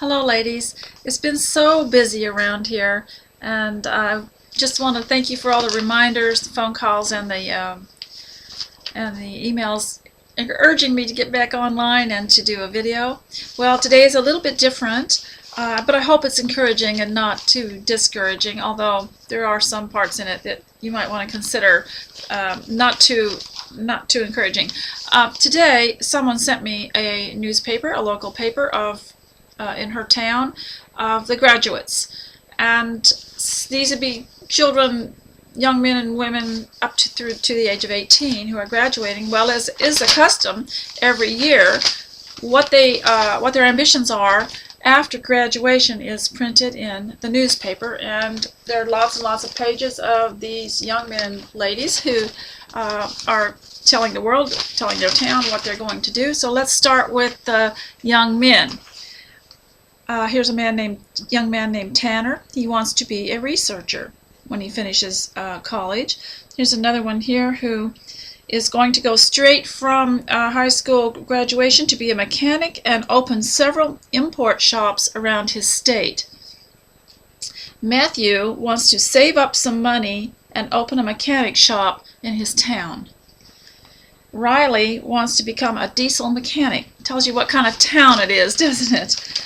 Hello, ladies. It's been so busy around here, and I just want to thank you for all the reminders, the phone calls, and the emails urging me to get back online and to do a video. Well, today is a little bit different, but I hope it's encouraging and not too discouraging, although there are some parts in it that you might want to consider not too encouraging. Today, someone sent me a newspaper, a local paper of in her town, of the graduates, and these would be children, young men and women up to through to the age of 18 who are graduating. Well, as is the custom every year, what their ambitions are after graduation is printed in the newspaper, and there are lots and lots of pages of these young men and ladies who are telling the world, telling their town what they're going to do. So let's start with the young men. Here's a young man named Tanner. He wants to be a researcher when he finishes college. Here's another one here who is going to go straight from high school graduation to be a mechanic and open several import shops around his state. Matthew wants to save up some money and open a mechanic shop in his town. Riley wants to become a diesel mechanic. Tells you what kind of town it is, doesn't it?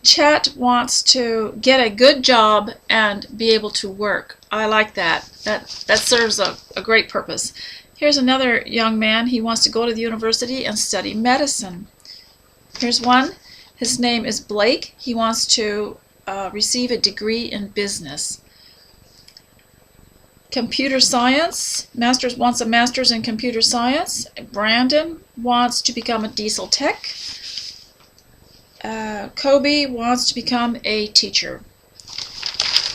Chet wants to get a good job and be able to work. I like that. That serves a great purpose. Here's another young man. He wants to go to the university and study medicine. Here's one. His name is Blake. He wants to receive a degree in business. Computer science. Wants a master's in computer science. Brandon wants to become a diesel tech. Kobe wants to become a teacher.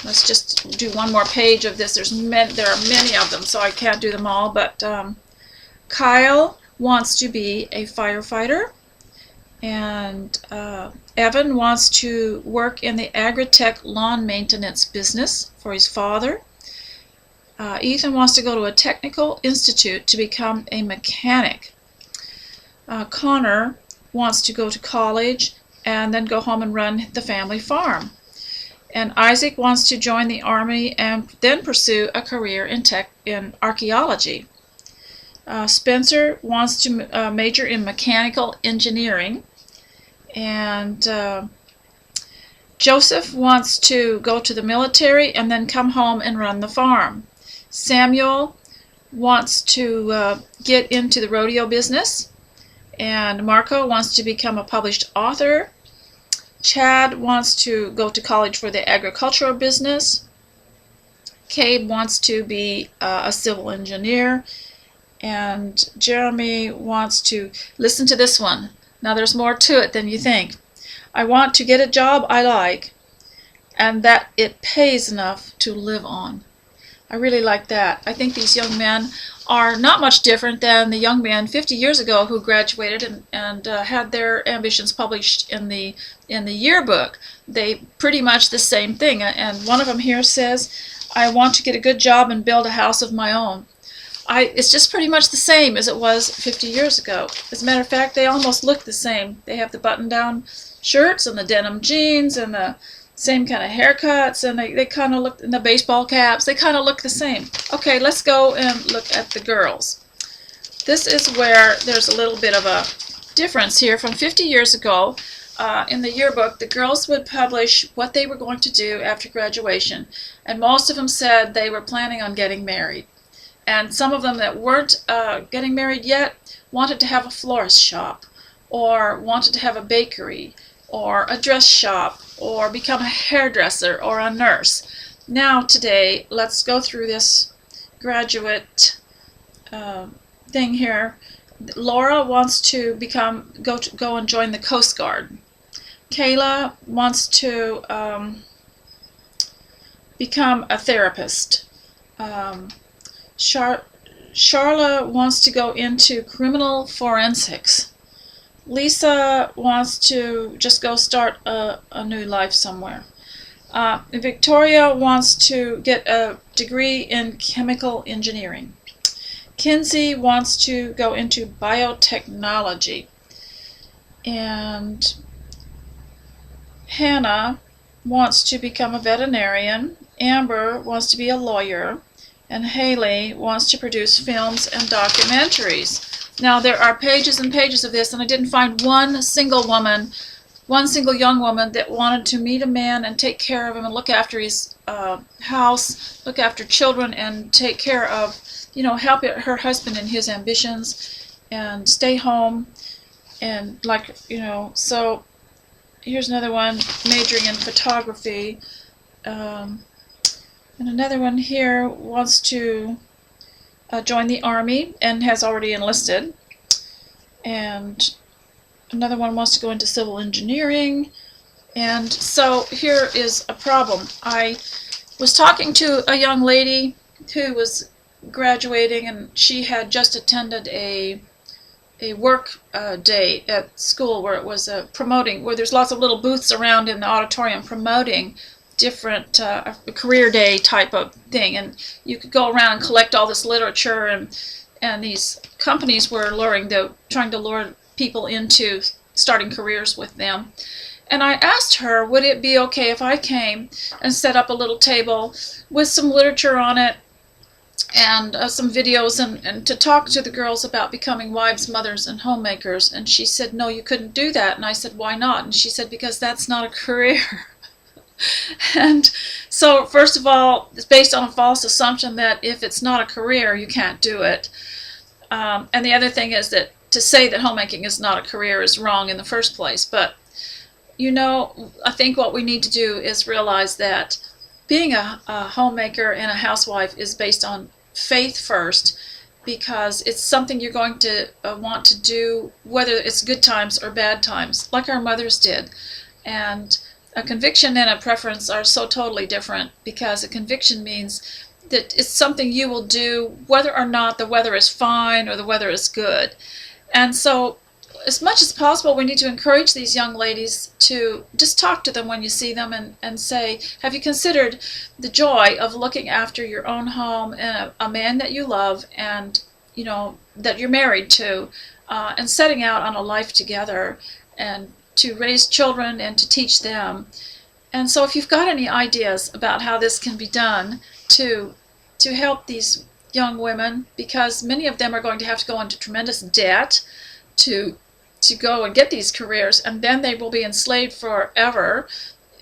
Let's just do one more page of this. There are many of them, so I can't do them all. But Kyle wants to be a firefighter, and Evan wants to work in the Agritech lawn maintenance business for his father. Ethan wants to go to a technical institute to become a mechanic. Connor wants to go to college and then go home and run the family farm. And Isaac wants to join the army and then pursue a career in archaeology. Spencer wants to major in mechanical engineering. And Joseph wants to go to the military and then come home and run the farm. Samuel wants to get into the rodeo business. And Marco wants to become a published author. Chad wants to go to college for the agricultural business. Cabe wants to be a civil engineer. And Jeremy wants to, listen to this one. Now there's more to it than you think. I want to get a job I like and that it pays enough to live on. I really like that. I think these young men are not much different than the young men 50 years ago who graduated and had their ambitions published in the yearbook. They pretty much the same thing. And one of them here says, I want to get a good job and build a house of my own. It's just pretty much the same as it was 50 years ago. As a matter of fact, they almost look the same. They have the button-down shirts and the denim jeans and the same kind of haircuts, and they kind of look, in the baseball caps, they kind of look the same. Okay, let's go and look at the girls. This is where there's a little bit of a difference here. From 50 years ago, in the yearbook, the girls would publish what they were going to do after graduation, and most of them said they were planning on getting married. And some of them that weren't getting married yet wanted to have a florist shop, or wanted to have a bakery, or a dress shop, or become a hairdresser or a nurse. Now today, let's go through this graduate thing here. Laura wants to go and join the Coast Guard. Kayla wants to become a therapist. Charla wants to go into criminal forensics. Lisa wants to just go start a new life somewhere. Victoria wants to get a degree in chemical engineering. Kinsey wants to go into biotechnology. And Hannah wants to become a veterinarian, Amber wants to be a lawyer, and Haley wants to produce films and documentaries. Now there are pages and pages of this, and I didn't find one single young woman that wanted to meet a man and take care of him and look after his house, look after children, and take care of, help her husband in his ambitions and stay home. And so here's another one majoring in photography. And another one here wants to join the Army and has already enlisted. And another one wants to go into civil engineering. And so here is a problem. I was talking to a young lady who was graduating, and she had just attended a work day at school where it was promoting, where there's lots of little booths around in the auditorium promoting different career day type of thing, and you could go around and collect all this literature, and these companies were trying to lure people into starting careers with them. And I asked her, would it be okay if I came and set up a little table with some literature on it and some videos and to talk to the girls about becoming wives, mothers, and homemakers? And she said, no, you couldn't do that. And I said, why not? And she said, because that's not a career. And so, first of all, it's based on a false assumption that if it's not a career, you can't do it. And the other thing is that to say that homemaking is not a career is wrong in the first place. But, I think what we need to do is realize that being a homemaker and a housewife is based on faith first, because it's something you're going to want to do, whether it's good times or bad times, like our mothers did. And a conviction and a preference are so totally different, because a conviction means that it's something you will do whether or not the weather is fine or the weather is good. And so as much as possible, we need to encourage these young ladies to just talk to them when you see them and say, have you considered the joy of looking after your own home and a man that you love and that you're married to, and setting out on a life together and to raise children and to teach them. And so if you've got any ideas about how this can be done to help these young women, because many of them are going to have to go into tremendous debt to go and get these careers, and then they will be enslaved forever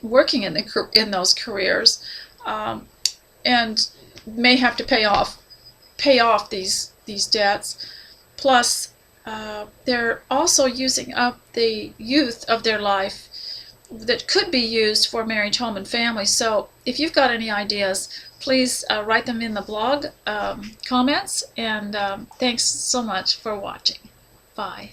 working in those careers, and may have to pay off these debts. Plus they're also using up the youth of their life that could be used for marriage, home, and family. So if you've got any ideas, please write them in the blog comments, and thanks so much for watching. Bye.